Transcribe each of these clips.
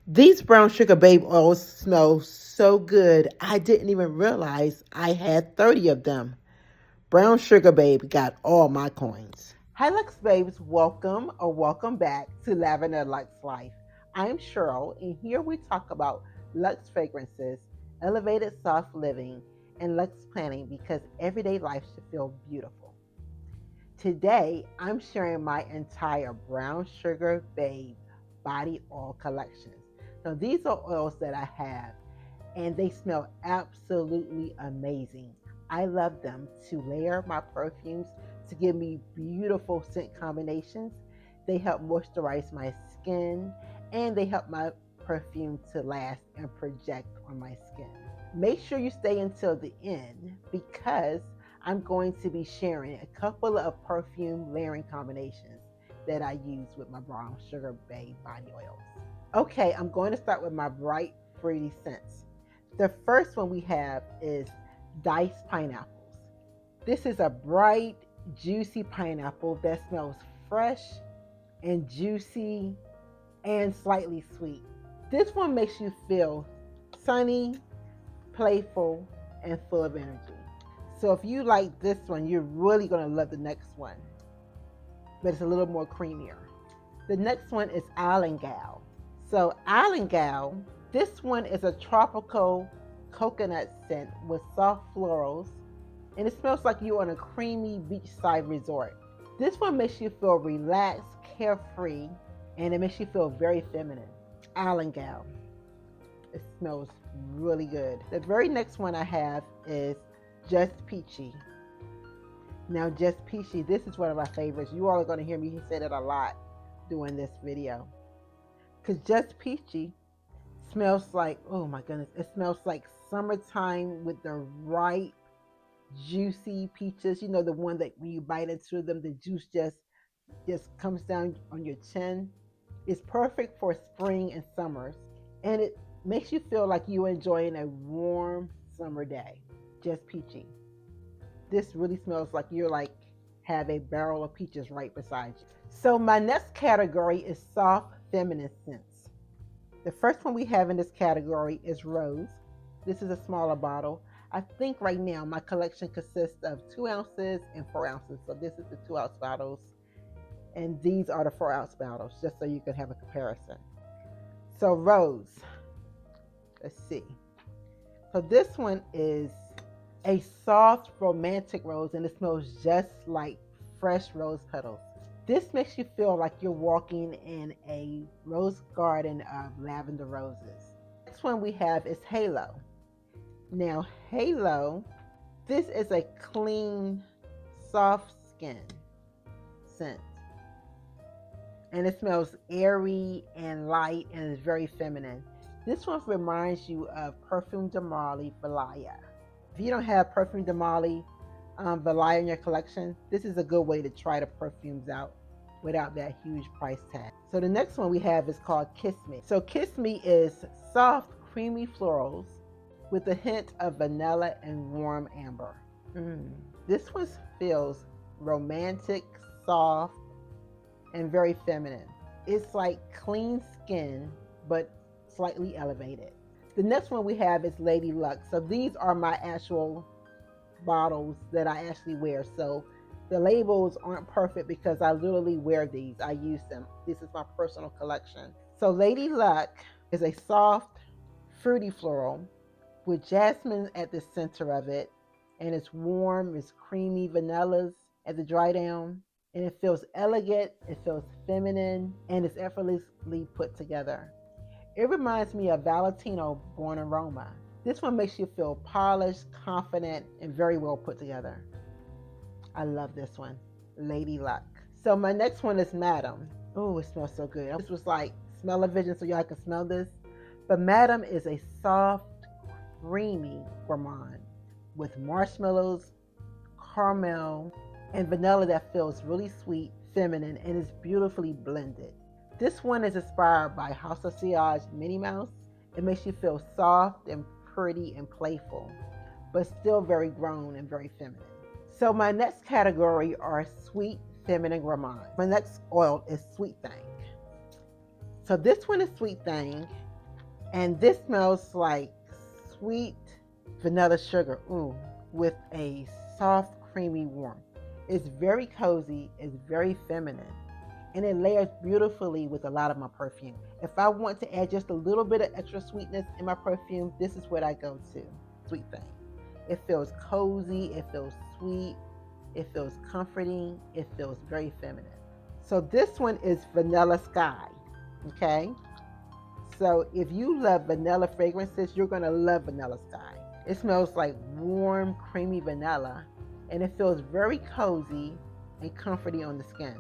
These brown sugar babe oils smell so good, I didn't even realize I had 30 of them. Brown sugar babe got all my coins. Hi Luxe Babes, welcome or welcome back to Lavender Luxe Life. I'm Cheryl, and here we talk about luxe fragrances, elevated soft living, and luxe planning because everyday life should feel beautiful. Today, I'm sharing my entire brown sugar babe body oil collection. Now, these are oils that I have, and they smell absolutely amazing. I love them to layer my perfumes to give me beautiful scent combinations. They help moisturize my skin, and they help my perfume to last and project on my skin. Make sure you stay until the end because I'm going to be sharing a couple of perfume layering combinations that I use with my brown sugar babe body oils. Okay, I'm going to start with my bright, fruity scents. The first one we have is diced pineapples. This is a bright, juicy pineapple that smells fresh and juicy and slightly sweet. This one makes you feel sunny, playful, and full of energy. So if you like this one, you're really going to love the next one, but it's a little more creamier. The next one is Island Gal. So Island Gal, this one is a tropical coconut scent with soft florals, and it smells like you're on a creamy beachside resort. This one makes you feel relaxed, carefree, and it makes you feel very feminine. Island Gal. It smells really good. The very next one I have is Just Peachy. Now, Just Peachy, this is one of my favorites. You all are going to hear me say that a lot doing this video. Because Just Peachy smells like, oh my goodness, it smells like summertime with the ripe, juicy peaches. You know, the one that when you bite into them, the juice just comes down on your chin. It's perfect for spring and summers. And it makes you feel like you're enjoying a warm summer day. Just Peachy. This really smells like you're like have a barrel of peaches right beside you. So my next category is soft feminine scents. The first one we have in this category is Rose. This is a smaller bottle. I think right now my collection consists of 2 ounces and 4 ounces. So this is the 2-ounce bottles, and these are the 4-ounce bottles, just so you can have a comparison. So Rose, let's see. So this one is a soft romantic rose, and it smells just like fresh rose petals. This makes you feel like you're walking in a rose garden of lavender roses. Next one we have is Halo. Now Halo, this is a clean, soft skin scent. And it smells airy and light and is very feminine. This one reminds you of Perfume de Marly Valaya. If you don't have Perfume de Marly Valaya in your collection, this is a good way to try the perfumes out without that huge price tag. So the next one we have is called Kiss Me. So Kiss Me is soft, creamy florals with a hint of vanilla and warm amber. This one feels romantic, soft, and very feminine. It's like clean skin, but slightly elevated. The next one we have is Lady Luck. So these are my actual bottles that I actually wear. So the labels aren't perfect because I literally wear these. I use them. This is my personal collection. So Lady Luck is a soft, fruity floral with jasmine at the center of it. And it's warm, it's creamy vanillas at the dry down. And it feels elegant, it feels feminine, and it's effortlessly put together. It reminds me of Valentino Born Aroma. This one makes you feel polished, confident, and very well put together. I love this one, Lady Luck. So my next one is Madam. Oh, it smells so good. This was like smell-o-vision so y'all can smell this. But Madam is a soft, creamy gourmand with marshmallows, caramel, and vanilla that feels really sweet, feminine, and is beautifully blended. This one is inspired by House of Sillage Minnie Mouse. It makes you feel soft and pretty and playful, but still very grown and very feminine. So my next category are sweet feminine gourmands. My next oil is Sweet Thing. So this one is Sweet Thing, And this smells like sweet vanilla sugar, ooh, with a soft, creamy warmth. It's very cozy, it's very feminine, and it layers beautifully with a lot of my perfume. If I want to add just a little bit of extra sweetness in my perfume, this is what I go to. Sweet Thing. It feels cozy, it feels sweet, it feels comforting, it feels very feminine. So this one is Vanilla Sky, okay? So if you love vanilla fragrances, you're gonna love Vanilla Sky. It smells like warm, creamy vanilla, and it feels very cozy and comforting on the skin.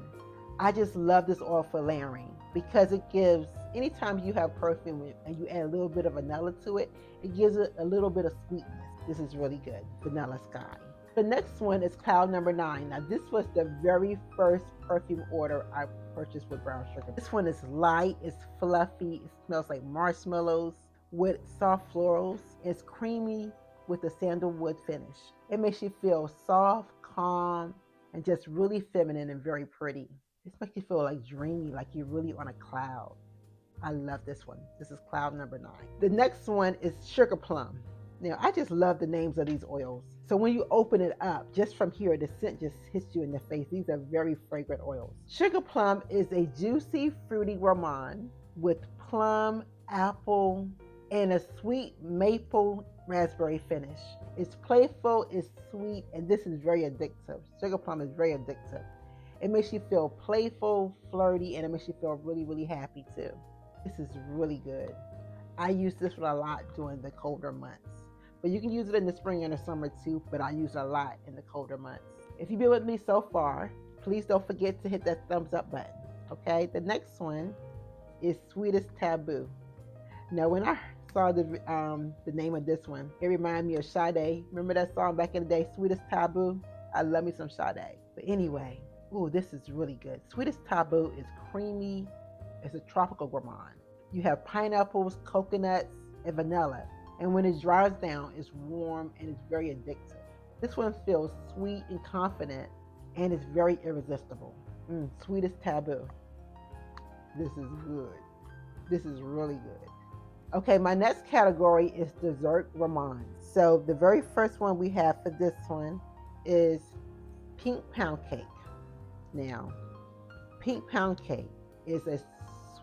I just love this oil for layering because it gives, anytime you have perfume and you add a little bit of vanilla to it, it gives it a little bit of sweetness. This is really good, Vanilla Sky. The next one is Cloud Number 9. Now this was the very first perfume order I purchased with brown sugar. This one is light, it's fluffy, it smells like marshmallows with soft florals. It's creamy with a sandalwood finish. It makes you feel soft, calm, and just really feminine and very pretty. This makes you feel like dreamy, like you're really on a cloud. I love this one. This is Cloud Number 9. The next one is Sugar Plum. Now, I just love the names of these oils. So when you open it up, just from here, the scent just hits you in the face. These are very fragrant oils. Sugar Plum is a juicy, fruity gourmand with plum, apple, and a sweet maple raspberry finish. It's playful, it's sweet, and this is very addictive. Sugar Plum is very addictive. It makes you feel playful, flirty, and it makes you feel really, really happy too. This is really good. I use this one a lot during the colder months. But you can use it in the spring and the summer too, but I use it a lot in the colder months. If you've been with me so far, please don't forget to hit that thumbs up button. Okay, the next one is Sweetest Taboo. Now, when I saw the name of this one, it reminded me of Sade. Remember that song back in the day, Sweetest Taboo? I love me some Sade. But anyway, ooh, this is really good. Sweetest Taboo is creamy. It's a tropical gourmand. You have pineapples, coconuts, and vanilla. And when it dries down, it's warm and it's very addictive. This one feels sweet and confident, and it's very irresistible. Sweetest Taboo. This is good. This is really good. Okay, my next category is dessert gourmands. So the very first one we have for this one is Pink Pound Cake. Now, Pink Pound Cake is a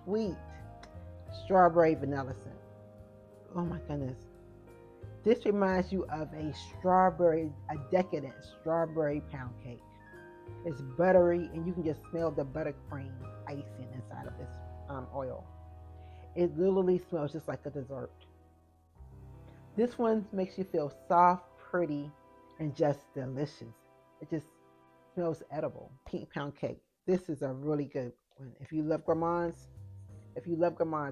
sweet strawberry vanilla scent. Oh my goodness. This reminds you of a decadent strawberry pound cake. It's buttery, and you can just smell the buttercream icing inside of this oil. It literally smells just like a dessert. This one makes you feel soft, pretty, and just delicious. It just smells edible. Pink Pound Cake. This is a really good one. If you love gourmands,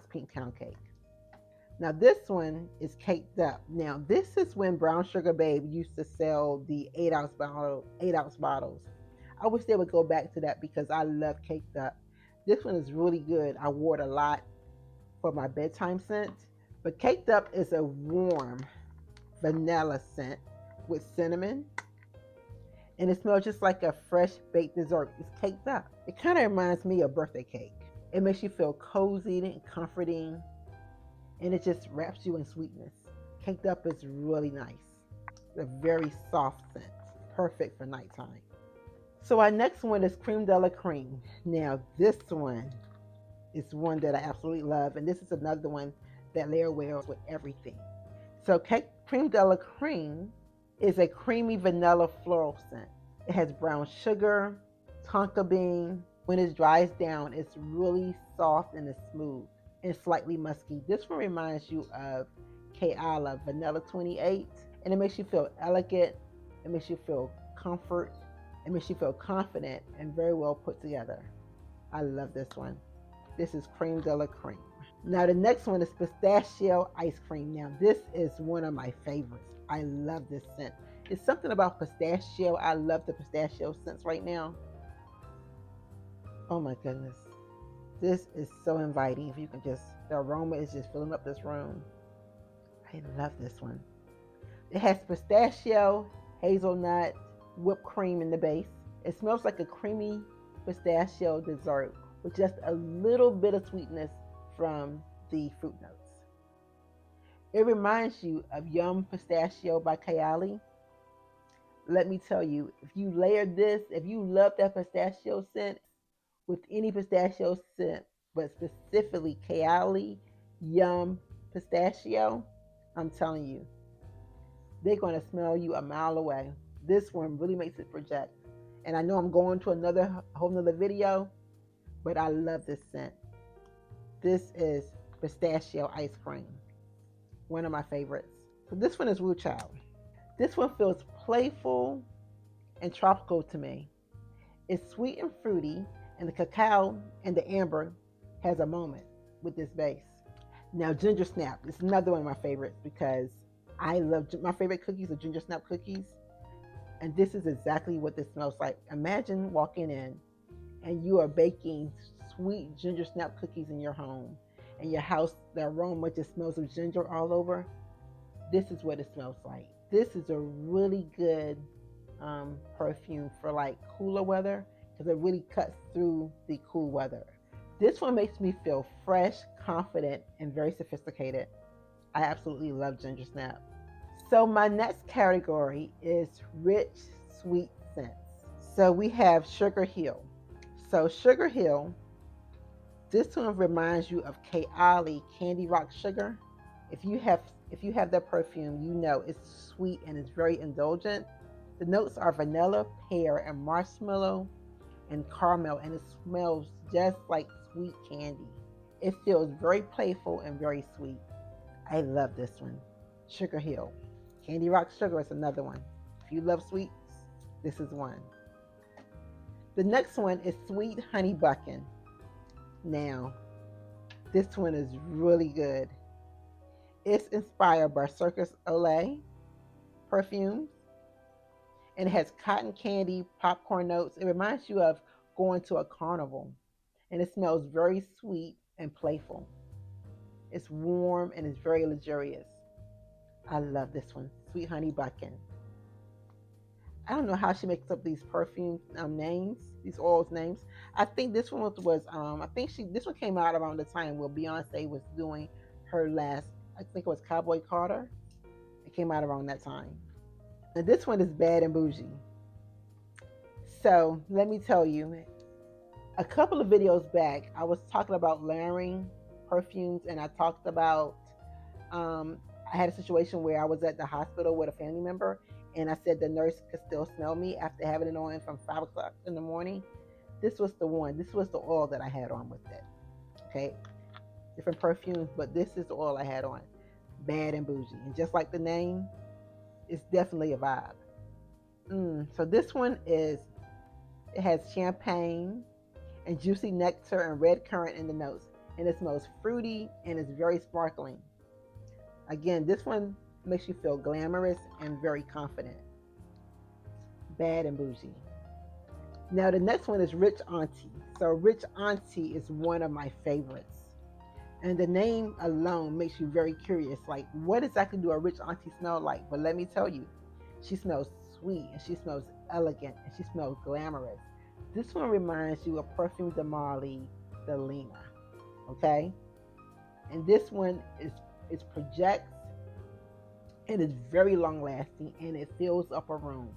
Pink Pound Cake. Now this one is Caked Up. Now this is when Brown Sugar Babe used to sell the 8-ounce bottles. I wish they would go back to that because I love Caked Up. This one is really good. I wore it a lot for my bedtime scent. But Caked Up is a warm vanilla scent with cinnamon. And it smells just like a fresh baked dessert. It's caked up. It kind of reminds me of birthday cake. It makes you feel cozy and comforting, and it just wraps you in sweetness. Caked Up is really nice. A very soft scent, perfect for nighttime. So our next one is Creme de la Creme. Now this one is one that I absolutely love, and this is another one that layer well with everything. So Creme de la Creme is a creamy vanilla floral scent. It has brown sugar, tonka bean. When it dries down, it's really soft and it's smooth and slightly musky. This one reminds you of Kayala Vanilla 28, and it makes you feel elegant. It makes you feel comfort. It makes you feel confident and very well put together. I love this one. This is Creme de la Creme. Now the next one is Pistachio Ice Cream. Now this is one of my favorites. I love this scent. It's something about pistachio. I love the pistachio scents right now. Oh my goodness. This is so inviting. If you can just, the aroma is just filling up this room. I love this one. It has pistachio, hazelnut, whipped cream in the base. It smells like a creamy pistachio dessert with just a little bit of sweetness from the fruit notes. It reminds you of Yum Pistachio by Kayali. Let me tell you, if you layer this, if you love that pistachio scent with any pistachio scent, but specifically Kayali Yum Pistachio, I'm telling you, they're going to smell you a mile away. This one really makes it project. And I know I'm going to another whole nother video, but I love this scent. This is pistachio ice cream, one of my favorites. So this one is Wu Chow. This one feels playful and tropical to me. It's sweet and fruity, and the cacao and the amber has a moment with this base. Now, ginger snap is another one of my favorites because I love my favorite cookies are ginger snap cookies, and this is exactly what this smells like. Imagine walking in and you are baking sweet ginger snap cookies in your home, and your house, the aroma just smells of ginger all over. This is what it smells like. This is a really good perfume for like cooler weather because it really cuts through the cool weather. This one makes me feel fresh, confident, and very sophisticated. I absolutely love ginger snap. So my next category is rich, sweet scents. So we have Sugar Hill. So Sugar Hill, this one reminds you of Kayali Candy Rock Sugar. If you have that perfume, you know it's sweet and it's very indulgent. The notes are vanilla, pear, and marshmallow and caramel, and it smells just like sweet candy. It feels very playful and very sweet. I love this one. Sugar Hill. Candy Rock Sugar is another one. If you love sweets, this is one. The next one is Sweet Honey Buckin. Now, this one is really good. It's inspired by Circus Olay perfumes, and it has cotton candy, popcorn notes. It reminds you of going to a carnival, and it smells very sweet and playful. It's warm and it's very luxurious. I love this one, Sweet Honey Buckin. I don't know how she makes up these perfume names, these oils names. I think this one was this one came out around the time where Beyonce was doing her last. I think it was Cowboy Carter. It came out around that time. And this one is Bad and Bougie. So let me tell you, a couple of videos back, I was talking about layering perfumes, and I talked about I had a situation where I was at the hospital with a family member, and I said the nurse could still smell me after having it on from 5 o'clock in the morning. This was the one. This was the oil that I had on with it. Okay, different perfumes, but this is the oil I had on. Bad and Bougie, and just like the name, it's definitely a vibe. So this one it has champagne and juicy nectar and red currant in the notes, and it smells fruity and it's very sparkling. Again, this one makes you feel glamorous and very confident. Bad and Bougie. Now the next one is Rich Auntie. So Rich Auntie is one of my favorites. And the name alone makes you very curious. Like, what exactly do a Rich Auntie smell like? But let me tell you, she smells sweet and she smells elegant and she smells glamorous. This one reminds you of Perfume de Marly, the Lena. Okay? And this one is projects and it's very long lasting and it fills up a room.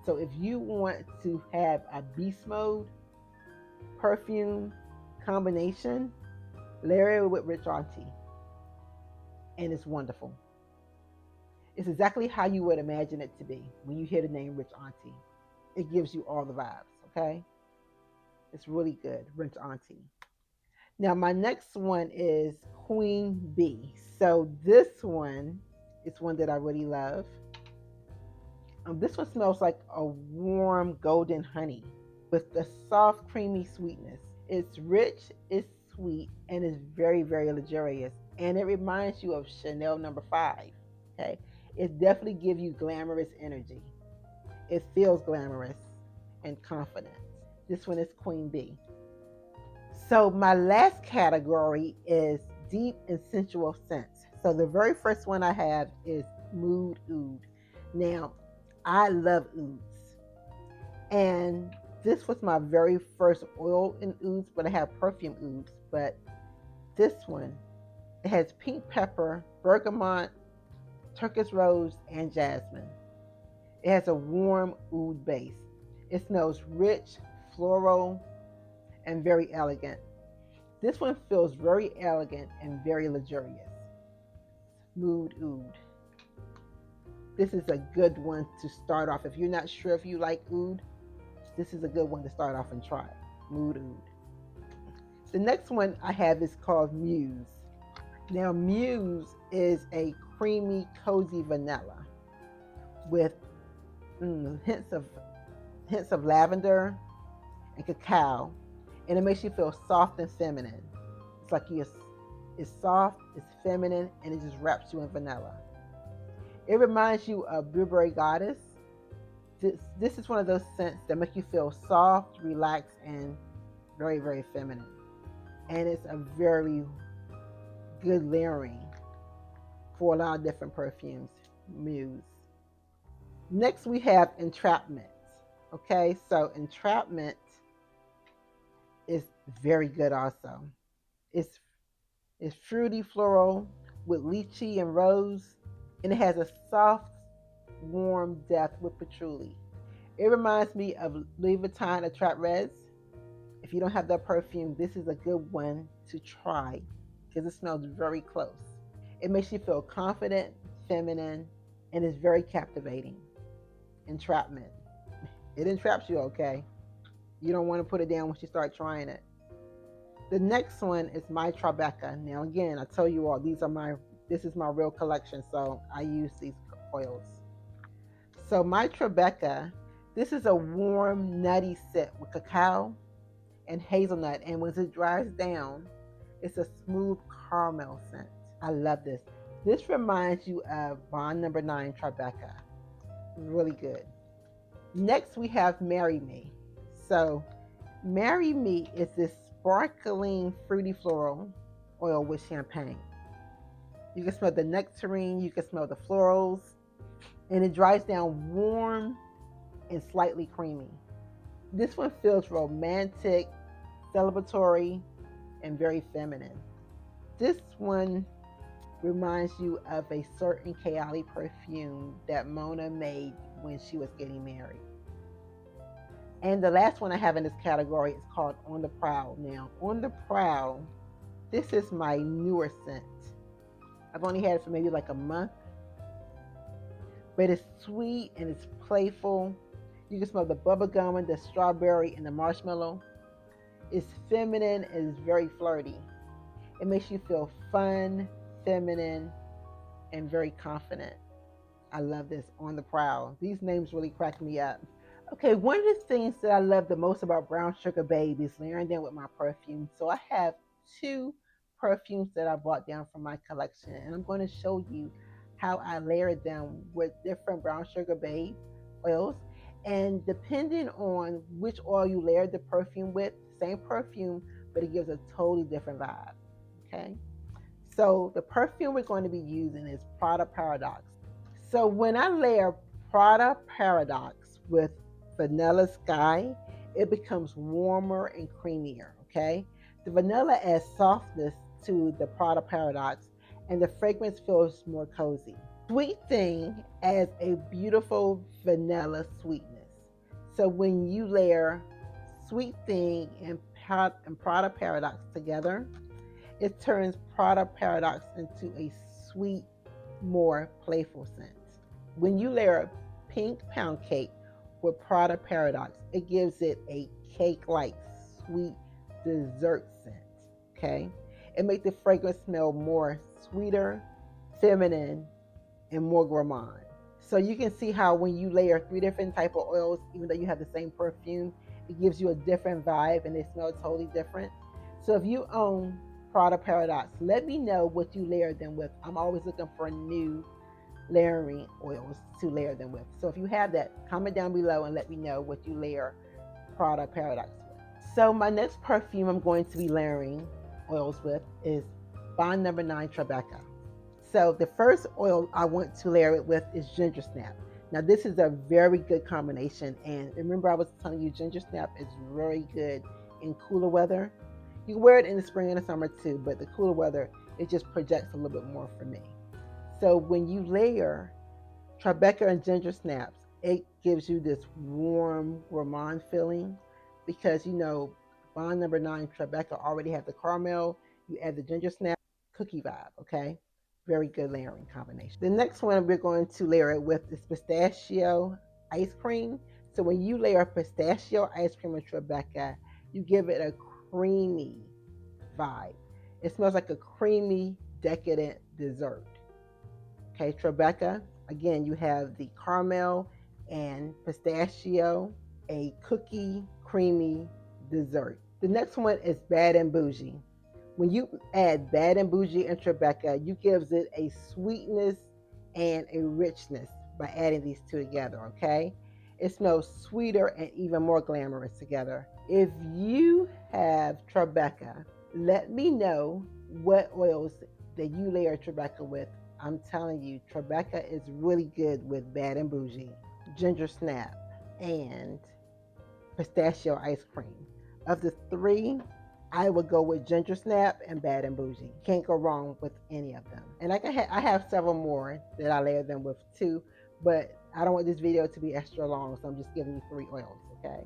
So if you want to have a beast mode perfume combination, layer it with Rich Auntie, and it's wonderful. It's exactly how you would imagine it to be when you hear the name Rich Auntie. It gives you all the vibes, okay? It's really good, Rich Auntie. Now, my next one is Queen Bee. So this one is one that I really love. This one smells like a warm golden honey with the soft, creamy sweetness. It's rich, it's sweet, and it's very, very luxurious. And it reminds you of Chanel number 5. Okay, it definitely gives you glamorous energy. It feels glamorous and confident. This one is Queen Bee. So my last category is deep and sensual scents. So the very first one I have is Mood Oud. Now, I love ouds, and this was my very first oil in ouds, but I have perfume ouds. But this one, it has pink pepper, bergamot, Turkish rose, and jasmine. It has a warm oud base. It smells rich, floral, and very elegant. This one feels very elegant and very luxurious. Mood oud. This is a good one to start off. If you're not sure if you like oud, this is a good one to start off and try. Mood oud. The next one I have is called Muse. Now, Muse is a creamy, cozy vanilla with hints of lavender and cacao, and it makes you feel soft and feminine. It's like it's soft, it's feminine, and it just wraps you in vanilla. It reminds you of Blueberry Goddess. This is one of those scents that make you feel soft, relaxed, and very, very feminine. And it's a very good layering for a lot of different perfumes. Muse. Next, we have Entrapment. Okay, so Entrapment is very good also. It's fruity floral with lychee and rose, and it has a soft, warm depth with patchouli. It reminds me of Louis Vuitton Attract Reds. If you don't have that perfume, this is a good one to try because it smells very close. It makes you feel confident, feminine, and is very captivating. Entrapment. It entraps you, okay? You don't want to put it down once you start trying it. The next one is my Tribeca. Now again, I tell you all, this is my real collection, so I use these oils. So my Tribeca, this is a warm, nutty scent with cacao and hazelnut, and when it dries down, it's a smooth caramel scent. I love this. This reminds you of Bond Number 9 Tribeca. Really good. Next, we have Marry Me. So, Marry Me is this sparkling fruity floral oil with champagne. You can smell the nectarine, you can smell the florals, and it dries down warm and slightly creamy. This one feels romantic, celebratory, and very feminine. This one reminds you of a certain Kayali perfume that Mona made when she was getting married. And the last one I have in this category is called On the Prowl. Now, On the Prowl, this is my newer scent. I've only had it for maybe like a month, but it's sweet and it's playful. You can smell the bubblegum and the strawberry and the marshmallow. It's feminine and it's very flirty. It makes you feel fun, feminine, and very confident. I love this, On the Prowl. These names really crack me up. Okay, one of the things that I love the most about Brown Sugar Babe is layering them with my perfume. So I have 2 perfumes that I brought down from my collection, and I'm going to show you how I layered them with different Brown Sugar Babe oils. And depending on which oil you layered the perfume with, same perfume, but it gives a totally different vibe. Okay, so the perfume we're going to be using is Prada Paradox. So when I layer Prada Paradox with Vanilla Sky, it becomes warmer and creamier. Okay, the vanilla adds softness to the Prada Paradox, and the fragrance feels more cozy. Sweet Thing adds a beautiful vanilla sweetness. So when you layer Sweet Thing and Prada Paradox together, it turns Prada Paradox into a sweet, more playful scent. When you layer Pink Pound Cake with Prada Paradox, it gives it a cake-like sweet dessert scent. Okay, it makes the fragrance smell more sweeter, feminine, and more gourmand. So you can see how when you layer 3 different type of oils, even though you have the same perfume, it gives you a different vibe and they smell totally different. So if you own Prada Paradox, let me know what you layer them with. I'm always looking for new layering oils to layer them with. So if you have that, comment down below and let me know what you layer Prada Paradox with. So my next perfume I'm going to be layering oils with is Bond Number 9 Tribeca. So the first oil I want to layer it with is Ginger Snap. Now this is a very good combination, and remember I was telling you Ginger Snap is very good in cooler weather. You can wear it in the spring and the summer too, but the cooler weather, it just projects a little bit more for me. So when you layer Tribeca and ginger snaps, it gives you this warm gourmand feeling because bond number 9 Tribeca already has the caramel. You add the ginger snap, cookie vibe. Okay, very good layering combination. The next one we're going to layer it with is pistachio ice cream. So when you layer pistachio ice cream with Tribeca, you give it a creamy vibe. It smells like a creamy, decadent dessert. Okay, Tribeca, again, you have the caramel and pistachio, a cookie creamy dessert. The next one is Bad and Bougie. When you add Bad and Bougie and Tribeca, you gives it a sweetness and a richness by adding these two together, okay? It smells sweeter and even more glamorous together. If you have Tribeca, let me know what oils that you layer Tribeca with. I'm telling you, Tribeca is really good with Bad and Bougie, ginger snap, and pistachio ice cream. Of the three, I would go with ginger snap and Bad and Bougie. Can't go wrong with any of them. And I have several more that I layer them with too, but I don't want this video to be extra long, so I'm just giving you 3 oils, okay?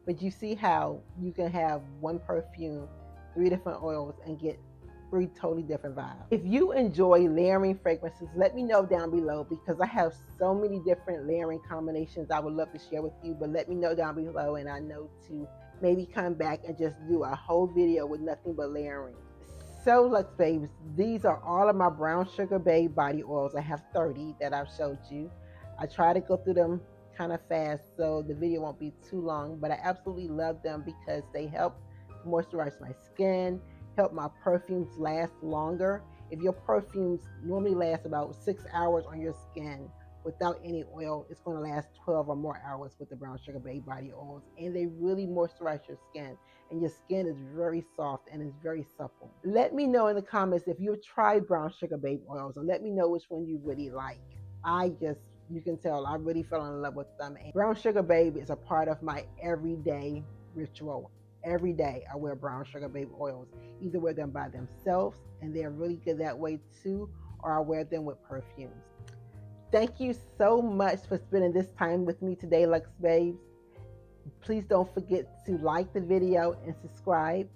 But you see how you can have one perfume, 3 different oils, and get 3 totally different vibes. If you enjoy layering fragrances, let me know down below because I have so many different layering combinations I would love to share with you, but let me know down below and I know to maybe come back and just do a whole video with nothing but layering. So Luxe Babes, these are all of my Brown Sugar Babe body oils. I have 30 that I've showed you. I try to go through them kind of fast so the video won't be too long, but I absolutely love them because they help moisturize my skin, help my perfumes last longer. If your perfumes normally last about 6 hours on your skin without any oil, it's going to last 12 or more hours with the Brown Sugar Babe body oils, and they really moisturize your skin, and your skin is very soft and is very supple. Let me know in the comments if you've tried Brown Sugar Babe oils, and let me know which one you really like. You can tell I really fell in love with them. And Brown Sugar Babe is a part of my everyday ritual. Every day I wear Brown Sugar Babe oils. Either wear them by themselves, and they're really good that way too, or I wear them with perfumes. Thank you so much for spending this time with me today, Luxe Babes. Please don't forget to like the video and subscribe.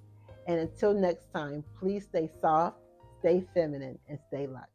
And until next time, please stay soft, stay feminine, and stay luxe.